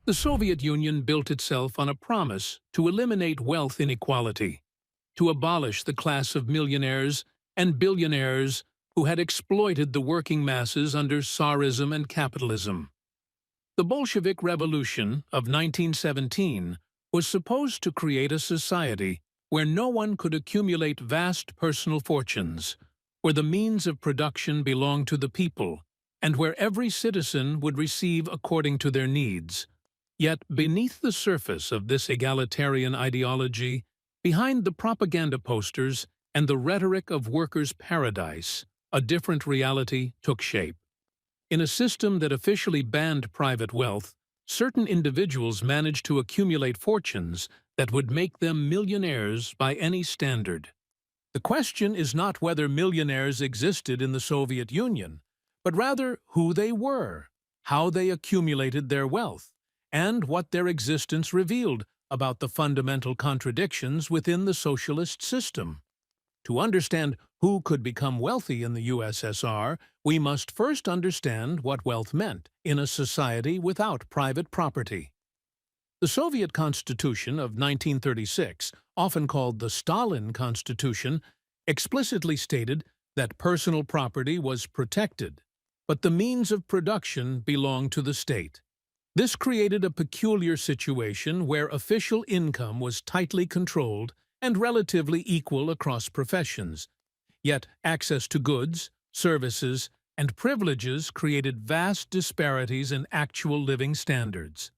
The Soviet Union built itself on a promise to eliminate wealth inequality, to abolish the class of millionaires and billionaires who had exploited the working masses under Tsarism and capitalism. The Bolshevik Revolution of 1917 was supposed to create a society where no one could accumulate vast personal fortunes, where the means of production belonged to the people, and where every citizen would receive according to their needs. Yet beneath the surface of this egalitarian ideology, behind the propaganda posters and the rhetoric of workers' paradise, a different reality took shape. In a system that officially banned private wealth, certain individuals managed to accumulate fortunes that would make them millionaires by any standard. The question is not whether millionaires existed in the Soviet Union, but rather who they were, how they accumulated their wealth, and what their existence revealed about the fundamental contradictions within the socialist system. To understand who could become wealthy in the USSR, we must first understand what wealth meant in a society without private property. The Soviet Constitution of 1936, often called the Stalin Constitution, explicitly stated that personal property was protected, but the means of production belonged to the state. This created a peculiar situation where official income was tightly controlled and relatively equal across professions. Yet access to goods, services, and privileges created vast disparities in actual living standards.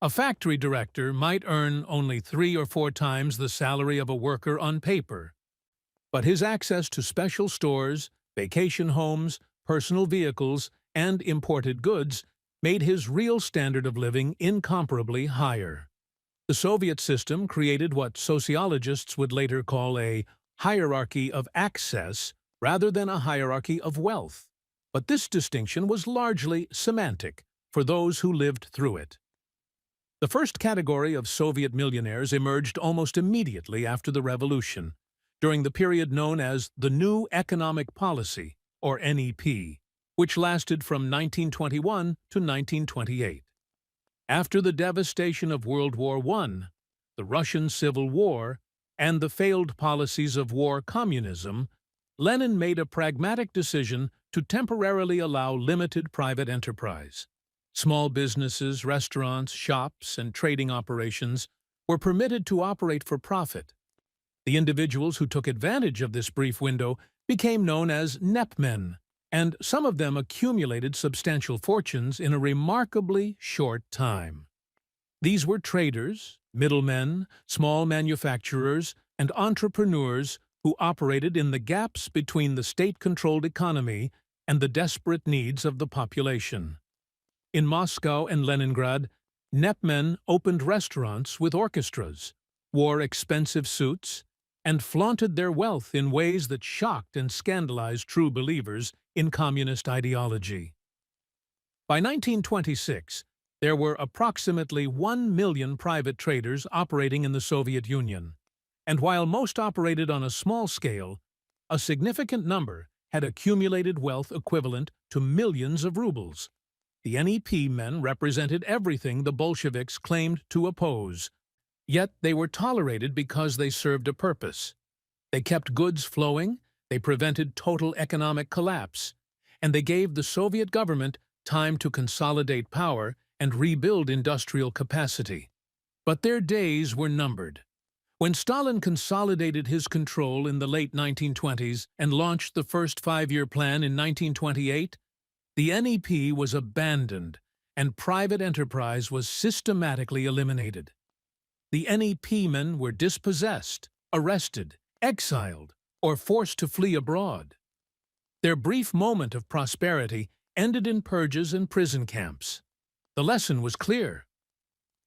A factory director might earn only 3 or 4 times the salary of a worker on paper, but his access to special stores, vacation homes, personal vehicles, and imported goods made his real standard of living incomparably higher. The Soviet system created what sociologists would later call a hierarchy of access rather than a hierarchy of wealth. But this distinction was largely semantic for those who lived through it. The first category of Soviet millionaires emerged almost immediately after the revolution, during the period known as the New Economic Policy, or NEP, which lasted from 1921 to 1928. After the devastation of World War I, the Russian Civil War, and the failed policies of war communism, Lenin made a pragmatic decision to temporarily allow limited private enterprise. Small businesses, restaurants, shops, and trading operations were permitted to operate for profit. The individuals who took advantage of this brief window became known as nepmen, and some of them accumulated substantial fortunes in a remarkably short time. These were traders, middlemen, small manufacturers, and entrepreneurs who operated in the gaps between the state-controlled economy and the desperate needs of the population. In Moscow and Leningrad, nepmen opened restaurants with orchestras, wore expensive suits, and flaunted their wealth in ways that shocked and scandalized true believers in communist ideology. By 1926, there were approximately 1 million private traders operating in the Soviet Union, and while most operated on a small scale, a significant number had accumulated wealth equivalent to millions of rubles. The NEP men represented everything the Bolsheviks claimed to oppose, yet they were tolerated because they served a purpose. They kept goods flowing, they prevented total economic collapse, and they gave the Soviet government time to consolidate power and rebuild industrial capacity. But their days were numbered. When Stalin consolidated his control in the late 1920s and launched the first 5-year plan in 1928, the NEP was abandoned and private enterprise was systematically eliminated. The NEP men were dispossessed, arrested, exiled, or forced to flee abroad. Their brief moment of prosperity ended in purges and prison camps. The lesson was clear.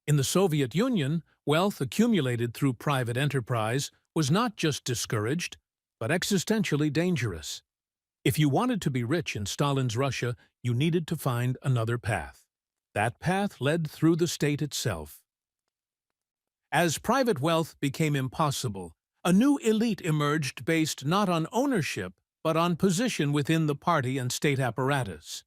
In the Soviet Union, wealth accumulated through private enterprise was not just discouraged, but existentially dangerous. If you wanted to be rich in Stalin's Russia, you needed to find another path. That path led through the state itself. As private wealth became impossible, a new elite emerged based not on ownership, but on position within the party and state apparatus.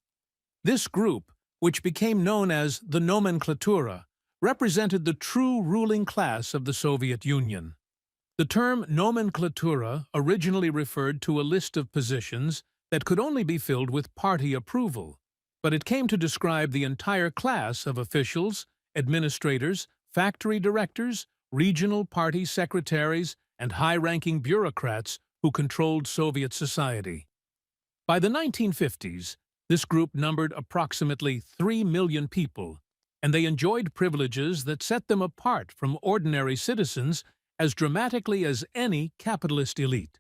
This group, which became known as the nomenklatura, represented the true ruling class of the Soviet Union. The term nomenklatura originally referred to a list of positions that could only be filled with party approval, but it came to describe the entire class of officials, administrators, factory directors, regional party secretaries, and high-ranking bureaucrats who controlled Soviet society. By the 1950s, this group numbered approximately 3 million people, and they enjoyed privileges that set them apart from ordinary citizens as dramatically as any capitalist elite.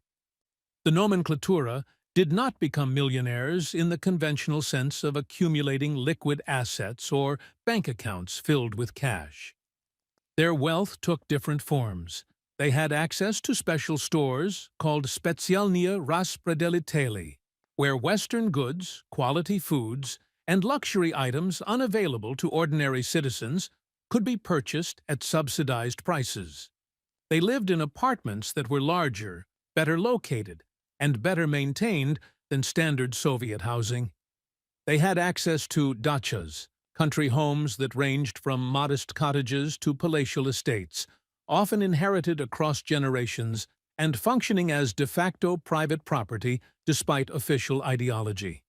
The nomenklatura did not become millionaires in the conventional sense of accumulating liquid assets or bank accounts filled with cash. Their wealth took different forms. They had access to special stores called specjalnie rozpredeliteli, where Western goods, quality foods, and luxury items unavailable to ordinary citizens could be purchased at subsidized prices. They lived in apartments that were larger, better located, and better maintained than standard Soviet housing. They had access to dachas, country homes that ranged from modest cottages to palatial estates, often inherited across generations and functioning as de facto private property despite official ideology.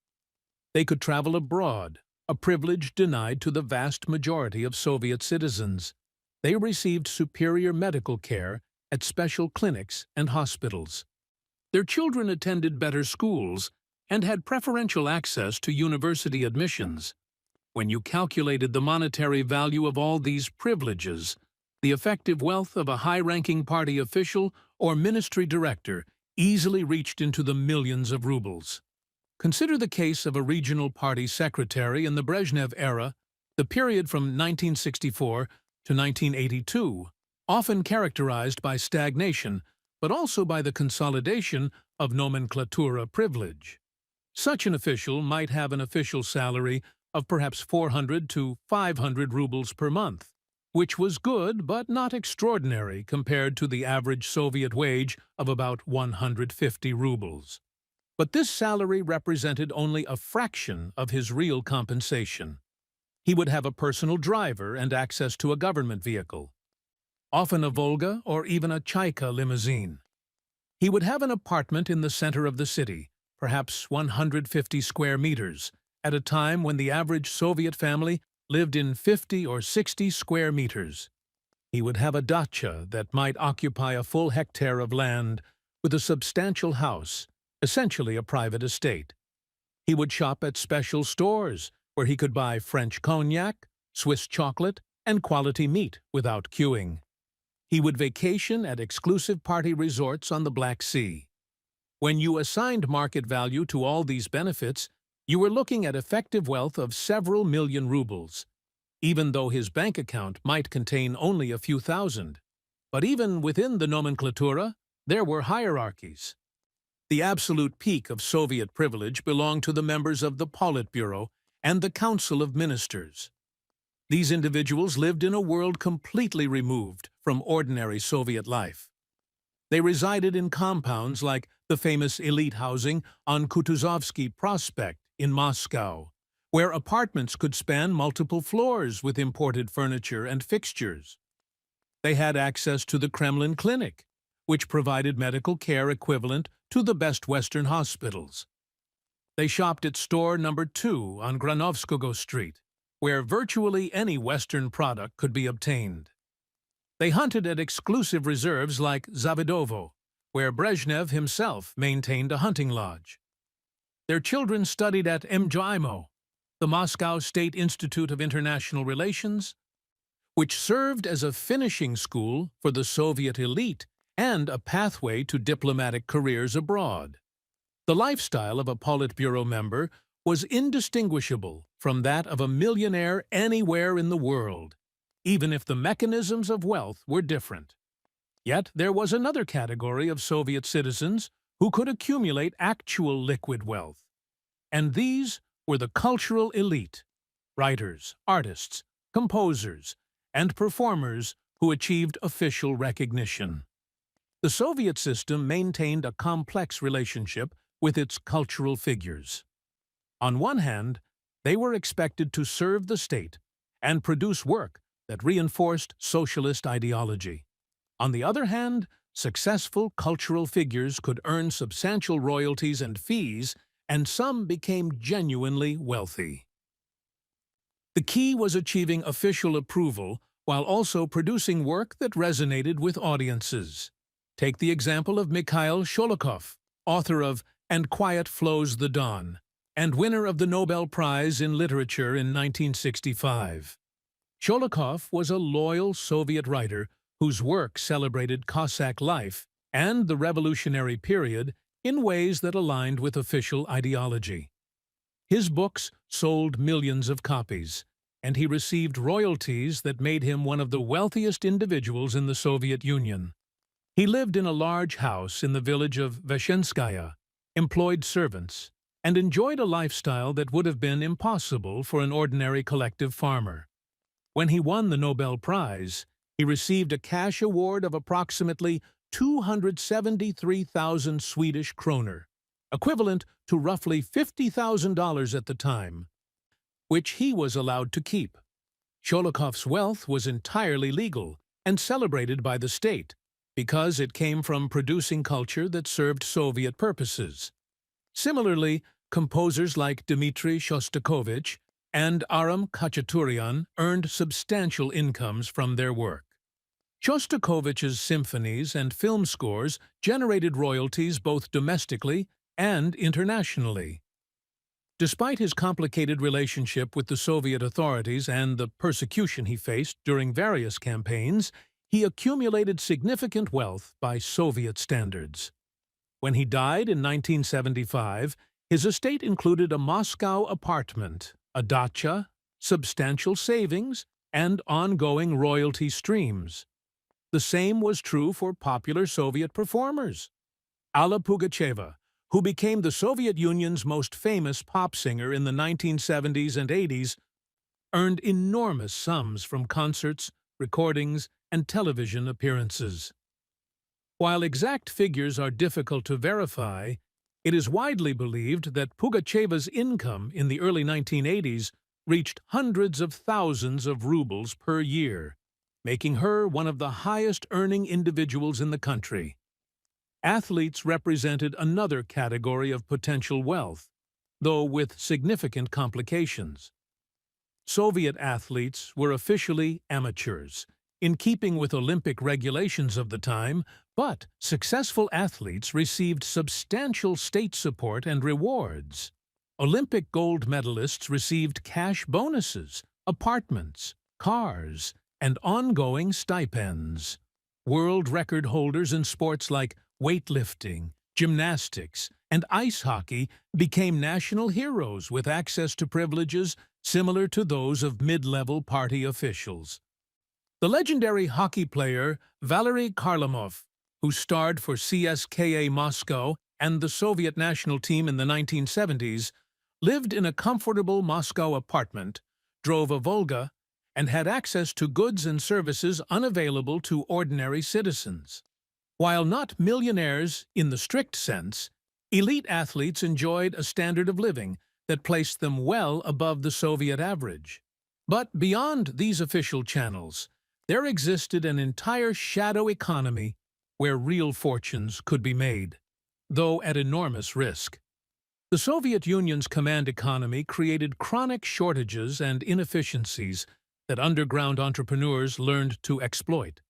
They could travel abroad, a privilege denied to the vast majority of Soviet citizens. They received superior medical care at special clinics and hospitals. Their children attended better schools and had preferential access to university admissions. When you calculated the monetary value of all these privileges, the effective wealth of a high-ranking party official or ministry director easily reached into the millions of rubles. Consider the case of a regional party secretary in the Brezhnev era, the period from 1964 to 1982, often characterized by stagnation, but also by the consolidation of nomenklatura privilege. Such an official might have an official salary of perhaps 400 to 500 rubles per month, which was good but not extraordinary compared to the average Soviet wage of about 150 rubles. But this salary represented only a fraction of his real compensation. He would have a personal driver and access to a government vehicle, often a Volga or even a Chaika limousine. He would have an apartment in the center of the city, perhaps 150 square meters, at a time when the average Soviet family lived in 50 or 60 square meters. He would have a dacha that might occupy a full hectare of land with a substantial house, essentially a private estate. He would shop at special stores where he could buy French cognac, Swiss chocolate, and quality meat without queuing. He would vacation at exclusive party resorts on the Black Sea. When you assigned market value to all these benefits, you were looking at effective wealth of several million rubles, even though his bank account might contain only a few thousand. But even within the nomenklatura, there were hierarchies. The absolute peak of Soviet privilege belonged to the members of the Politburo and the Council of Ministers. These individuals lived in a world completely removed from ordinary Soviet life. They resided in compounds like the famous elite housing on Kutuzovsky Prospect in Moscow, where apartments could span multiple floors with imported furniture and fixtures. They had access to the Kremlin Clinic, which provided medical care equivalent to the best Western hospitals. They shopped at store number 2 on Granovskogo Street, where virtually any Western product could be obtained. They hunted at exclusive reserves like Zavidovo, where Brezhnev himself maintained a hunting lodge. Their children studied at MGIMO, the Moscow State Institute of International Relations, which served as a finishing school for the Soviet elite and a pathway to diplomatic careers abroad. The lifestyle of a Politburo member was indistinguishable from that of a millionaire anywhere in the world, even if the mechanisms of wealth were different. Yet there was another category of Soviet citizens who could accumulate actual liquid wealth, and these were the cultural elite, writers, artists, composers, and performers who achieved official recognition. The Soviet system maintained a complex relationship with its cultural figures. On one hand, They were expected to serve the state and produce work that reinforced socialist ideology. On the other hand, successful cultural figures could earn substantial royalties and fees, and some became genuinely wealthy. The key was achieving official approval while also producing work that resonated with audiences. Take the example of Mikhail Sholokhov, author of And Quiet Flows the Don, and winner of the Nobel Prize in Literature in 1965. Sholokhov was a loyal Soviet writer whose work celebrated Cossack life and the revolutionary period in ways that aligned with official ideology. His books sold millions of copies, and he received royalties that made him one of the wealthiest individuals in the Soviet Union. He lived in a large house in the village of Veshenskaya, employed servants, and enjoyed a lifestyle that would have been impossible for an ordinary collective farmer. When he won the Nobel Prize, he received a cash award of approximately 273,000 Swedish kroner, equivalent to roughly $50,000 at the time, which he was allowed to keep. Sholokhov's wealth was entirely legal and celebrated by the state because it came from producing culture that served Soviet purposes. Similarly, composers like Dmitri Shostakovich and Aram Khachaturian earned substantial incomes from their work. Shostakovich's symphonies and film scores generated royalties both domestically and internationally. Despite his complicated relationship with the Soviet authorities and the persecution he faced during various campaigns, he accumulated significant wealth by Soviet standards. When he died in 1975, his estate included a Moscow apartment, a dacha, substantial savings, and ongoing royalty streams. The same was true for popular Soviet performers. Alla Pugacheva, who became the Soviet Union's most famous pop singer in the 1970s and 80s, earned enormous sums from concerts, recordings, and television appearances. While exact figures are difficult to verify, it is widely believed that Pugacheva's income in the early 1980s reached hundreds of thousands of rubles per year, making her one of the highest-earning individuals in the country. Athletes represented another category of potential wealth, though with significant complications. Soviet athletes were officially amateurs, in keeping with Olympic regulations of the time, but successful athletes received substantial state support and rewards. Olympic gold medalists received cash bonuses, apartments, cars, and ongoing stipends. World record holders in sports like weightlifting, gymnastics, and ice hockey became national heroes with access to privileges similar to those of mid-level party officials. The legendary hockey player Valery Kharlamov, who starred for CSKA Moscow and the Soviet national team in the 1970s, lived in a comfortable Moscow apartment, drove a Volga, and had access to goods and services unavailable to ordinary citizens. While not millionaires in the strict sense, elite athletes enjoyed a standard of living that placed them well above the Soviet average. But beyond these official channels, there existed an entire shadow economy where real fortunes could be made, though at enormous risk. The Soviet Union's command economy created chronic shortages and inefficiencies that underground entrepreneurs learned to exploit.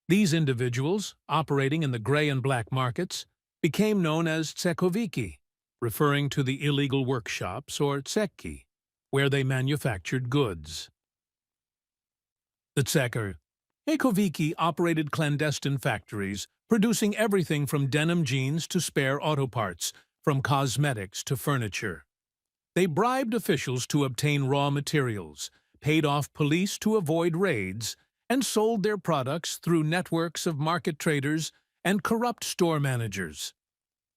These individuals, operating in the gray and black markets, became known as tsekoviki, referring to the illegal workshops, or tsekki, where they manufactured goods. The tsekoviki operated clandestine factories, producing everything from denim jeans to spare auto parts, from cosmetics to furniture. They bribed officials to obtain raw materials, paid off police to avoid raids, and sold their products through networks of market traders and corrupt store managers.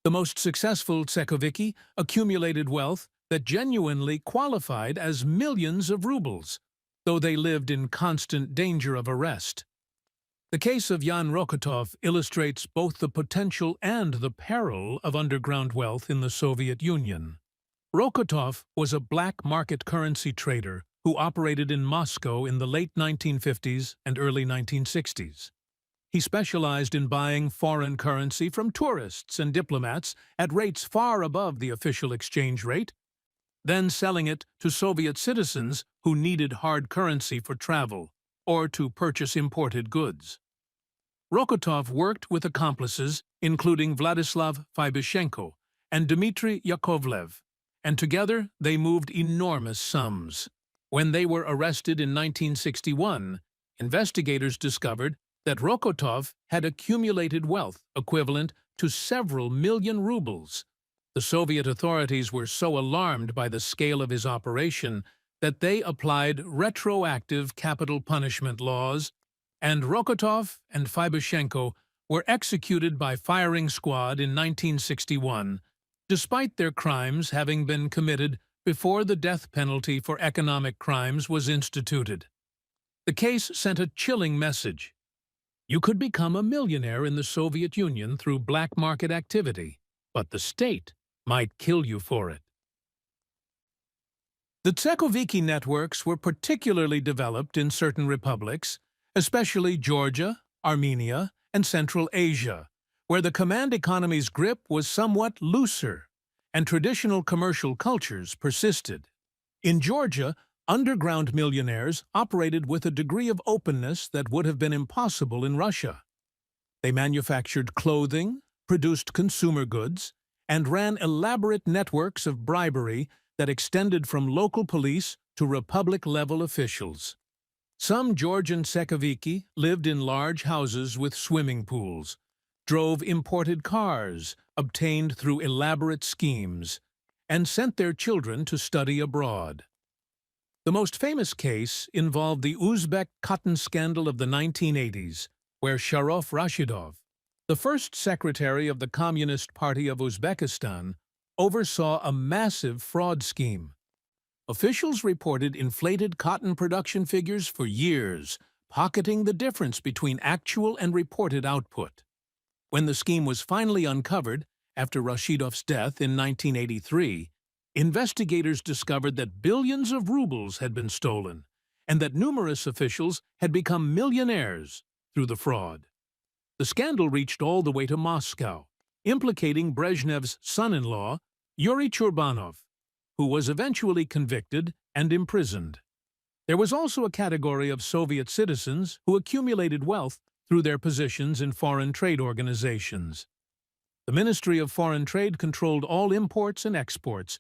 The most successful tsekoviki accumulated wealth that genuinely qualified as millions of rubles, though they lived in constant danger of arrest. The case of Yan Rokotov illustrates both the potential and the peril of underground wealth in the Soviet Union. Rokotov was a black market currency trader who operated in Moscow in the late 1950s and early 1960s. He specialized in buying foreign currency from tourists and diplomats at rates far above the official exchange rate, then selling it to Soviet citizens who needed hard currency for travel or to purchase imported goods. Rokotov worked with accomplices including Vladislav Fibyshenko and Dmitry Yakovlev, and together they moved enormous sums. When they were arrested in 1961, investigators discovered that Rokotov had accumulated wealth equivalent to several million rubles. The Soviet authorities were so alarmed by the scale of his operation that they applied retroactive capital punishment laws, and Rokotov and Fibyshenko were executed by firing squad in 1961, despite their crimes having been committed before the death penalty for economic crimes was instituted. The case sent a chilling message. You could become a millionaire in the Soviet Union through black market activity, but the state might kill you for it. The Tsekoviki networks were particularly developed in certain republics, especially Georgia, Armenia, and Central Asia, where the command economy's grip was somewhat looser, and traditional commercial cultures persisted. In Georgia, underground millionaires operated with a degree of openness that would have been impossible in Russia. They manufactured clothing, produced consumer goods, and ran elaborate networks of bribery that extended from local police to republic-level officials. Some Georgian Tsekoviki lived in large houses with swimming pools, drove imported cars obtained through elaborate schemes, and sent their children to study abroad. The most famous case involved the Uzbek cotton scandal of the 1980s, where Sharof Rashidov, the first secretary of the Communist Party of Uzbekistan, oversaw a massive fraud scheme. Officials reported inflated cotton production figures for years, pocketing the difference between actual and reported output. When the scheme was finally uncovered, after Rashidov's death in 1983, investigators discovered that billions of rubles had been stolen, and that numerous officials had become millionaires through the fraud. The scandal reached all the way to Moscow, implicating Brezhnev's son-in-law, Yuri Churbanov, who was eventually convicted and imprisoned. There was also a category of Soviet citizens who accumulated wealth through their positions in foreign trade organizations. The Ministry of Foreign Trade controlled all imports and exports,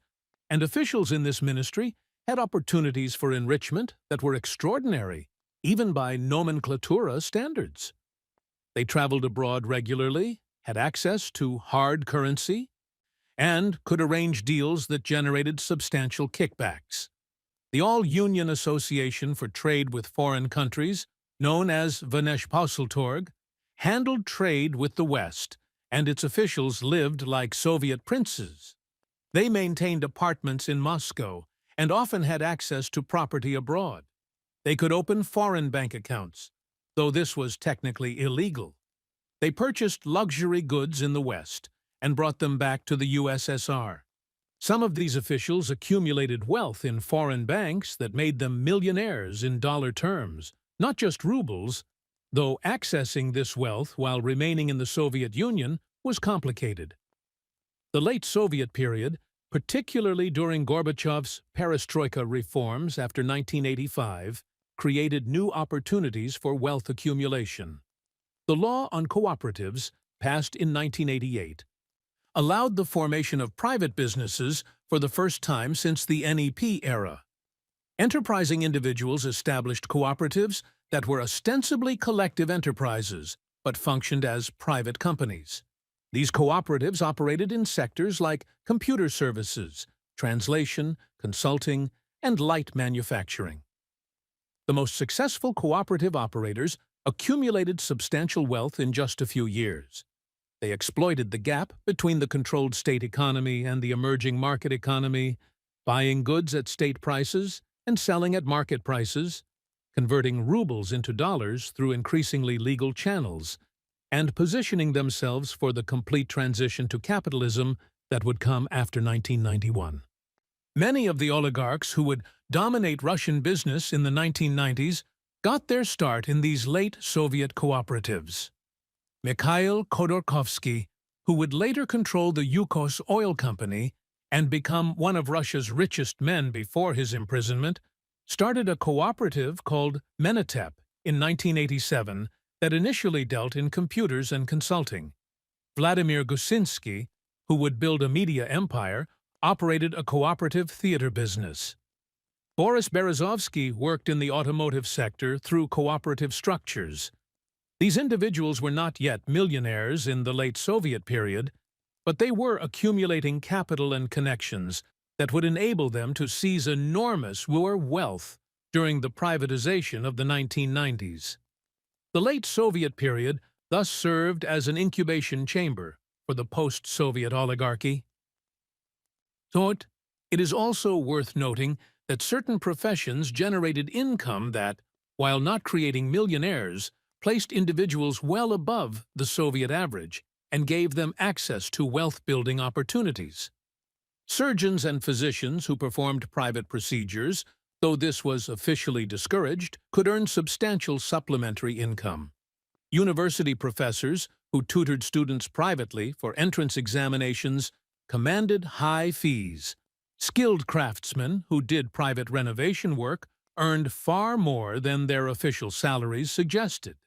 and officials in this ministry had opportunities for enrichment that were extraordinary, even by nomenclatura standards. They traveled abroad regularly, had access to hard currency, and could arrange deals that generated substantial kickbacks. The All-Union Association for Trade with Foreign Countries, known as Veneshposseltorg, handled trade with the West, and its officials lived like Soviet princes. They maintained apartments in Moscow and often had access to property abroad. They could open foreign bank accounts, though this was technically illegal. They purchased luxury goods in the West and brought them back to the USSR. Some of these officials accumulated wealth in foreign banks that made them millionaires in dollar terms, not just rubles, though accessing this wealth while remaining in the Soviet Union was complicated. The late Soviet period, particularly during Gorbachev's perestroika reforms after 1985, created new opportunities for wealth accumulation. The law on cooperatives, passed in 1988, allowed the formation of private businesses for the first time since the NEP era. Enterprising individuals established cooperatives that were ostensibly collective enterprises, but functioned as private companies. These cooperatives operated in sectors like computer services, translation, consulting, and light manufacturing. The most successful cooperative operators accumulated substantial wealth in just a few years. They exploited the gap between the controlled state economy and the emerging market economy, buying goods at state prices and selling at market prices, converting rubles into dollars through increasingly legal channels, and positioning themselves for the complete transition to capitalism that would come after 1991. Many of the oligarchs who would dominate Russian business in the 1990s got their start in these late Soviet cooperatives. Mikhail Khodorkovsky, who would later control the Yukos oil company and become one of Russia's richest men before his imprisonment, started a cooperative called Menatep in 1987 that initially dealt in computers and consulting. Vladimir Gusinsky, who would build a media empire, operated a cooperative theater business. Boris Berezovsky worked in the automotive sector through cooperative structures. These individuals were not yet millionaires in the late Soviet period, but they were accumulating capital and connections that would enable them to seize enormous wealth during the privatization of the 1990s. The late Soviet period thus served as an incubation chamber for the post-Soviet oligarchy. It is also worth noting that certain professions generated income that, while not creating millionaires, placed individuals well above the Soviet average and gave them access to wealth-building opportunities. Surgeons and physicians who performed private procedures, though this was officially discouraged, could earn substantial supplementary income. University professors who tutored students privately for entrance examinations commanded high fees. Skilled craftsmen who did private renovation work earned far more than their official salaries suggested.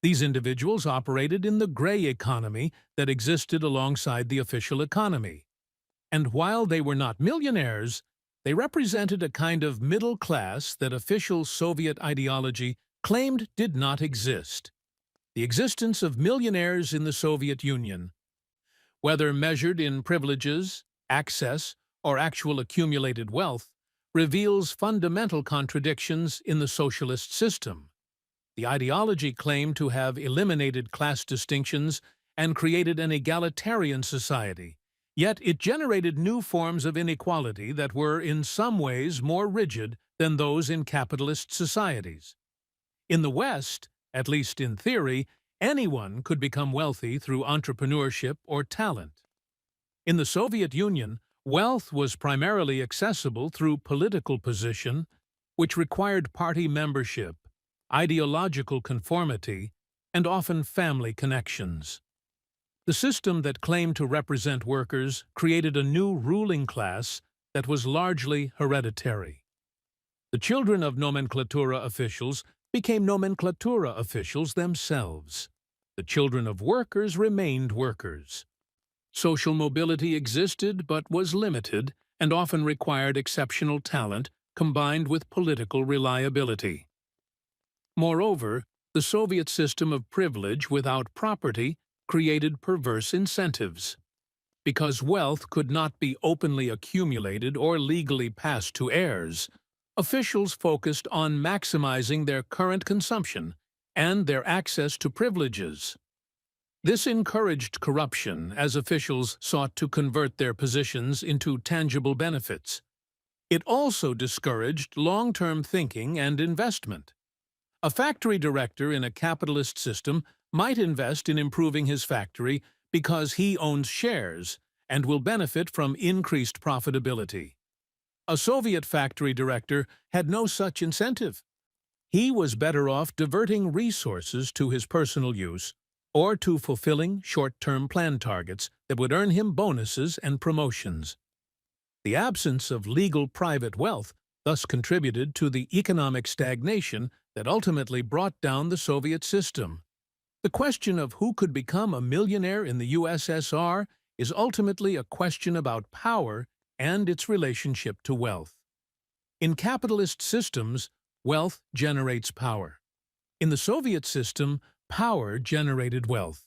These individuals operated in the gray economy that existed alongside the official economy. And while they were not millionaires, they represented a kind of middle class that official Soviet ideology claimed did not exist. The existence of millionaires in the Soviet Union, whether measured in privileges, access, or actual accumulated wealth, reveals fundamental contradictions in the socialist system. The ideology claimed to have eliminated class distinctions and created an egalitarian society, yet it generated new forms of inequality that were in some ways more rigid than those in capitalist societies. In the West, at least in theory, anyone could become wealthy through entrepreneurship or talent. In the Soviet Union, wealth was primarily accessible through political position, which required party membership, ideological conformity, and often family connections. The system that claimed to represent workers created a new ruling class that was largely hereditary. The children of nomenklatura officials became nomenklatura officials themselves. The children of workers remained workers. Social mobility existed but was limited and often required exceptional talent combined with political reliability. Moreover, the Soviet system of privilege without property created perverse incentives. Because wealth could not be openly accumulated or legally passed to heirs, officials focused on maximizing their current consumption and their access to privileges. This encouraged corruption as officials sought to convert their positions into tangible benefits. It also discouraged long-term thinking and investment. A factory director in a capitalist system might invest in improving his factory because he owns shares and will benefit from increased profitability. A Soviet factory director had no such incentive. He was better off diverting resources to his personal use or to fulfilling short-term plan targets that would earn him bonuses and promotions. The absence of legal private wealth thus contributed to the economic stagnation that ultimately brought down the Soviet system. The question of who could become a millionaire in the USSR is ultimately a question about power and its relationship to wealth. In capitalist systems, wealth generates power. In the Soviet system, power generated wealth.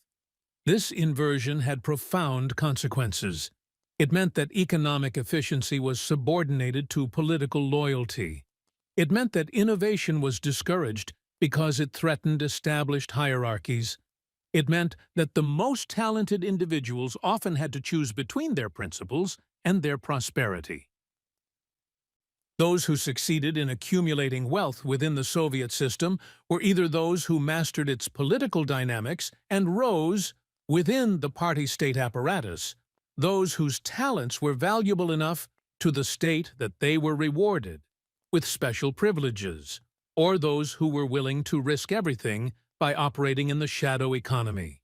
This inversion had profound consequences. It meant that economic efficiency was subordinated to political loyalty. It meant that innovation was discouraged because it threatened established hierarchies. It meant that the most talented individuals often had to choose between their principles and their prosperity. Those who succeeded in accumulating wealth within the Soviet system were either those who mastered its political dynamics and rose within the party-state apparatus, those whose talents were valuable enough to the state that they were rewarded with special privileges, or those who were willing to risk everything by operating in the shadow economy.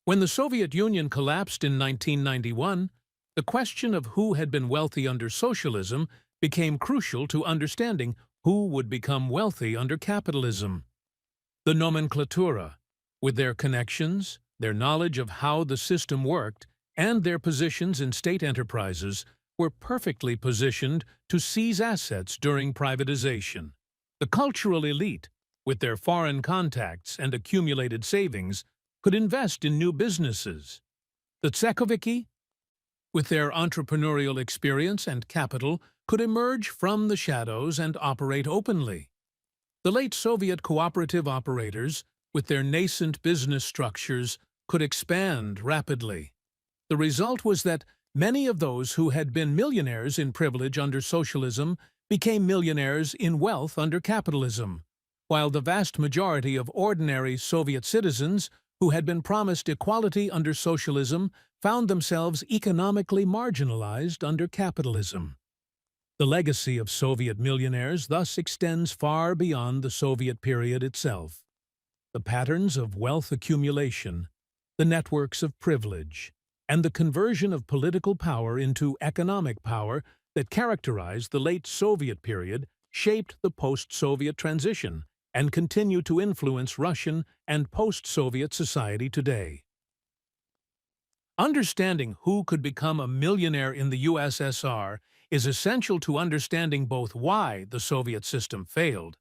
When the Soviet Union collapsed in 1991, the question of who had been wealthy under socialism became crucial to understanding who would become wealthy under capitalism. The nomenklatura, with their connections, their knowledge of how the system worked, and their positions in state enterprises, were perfectly positioned to seize assets during privatization. The cultural elite, with their foreign contacts and accumulated savings, could invest in new businesses. The Tsekhoviki, with their entrepreneurial experience and capital, could emerge from the shadows and operate openly. The late Soviet cooperative operators, with their nascent business structures, could expand rapidly. The result was that many of those who had been millionaires in privilege under socialism became millionaires in wealth under capitalism, while the vast majority of ordinary Soviet citizens who had been promised equality under socialism found themselves economically marginalized under capitalism. The legacy of Soviet millionaires thus extends far beyond the Soviet period itself. The patterns of wealth accumulation, the networks of privilege, and the conversion of political power into economic power that characterized the late Soviet period shaped the post-Soviet transition and continue to influence Russian and post-Soviet society today. Understanding who could become a millionaire in the USSR is essential to understanding both why the Soviet system failed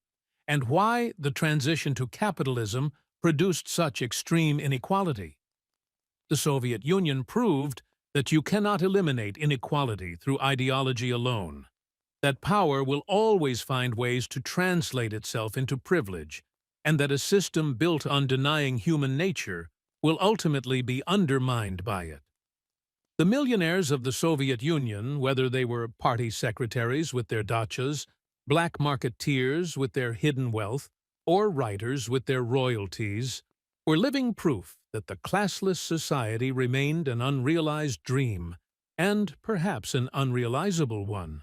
and why the transition to capitalism produced such extreme inequality. The Soviet Union proved that you cannot eliminate inequality through ideology alone, that power will always find ways to translate itself into privilege, and that a system built on denying human nature will ultimately be undermined by it. The millionaires of the Soviet Union, whether they were party secretaries with their dachas, black marketeers with their hidden wealth, or writers with their royalties, were living proof that the classless society remained an unrealized dream, and perhaps an unrealizable one.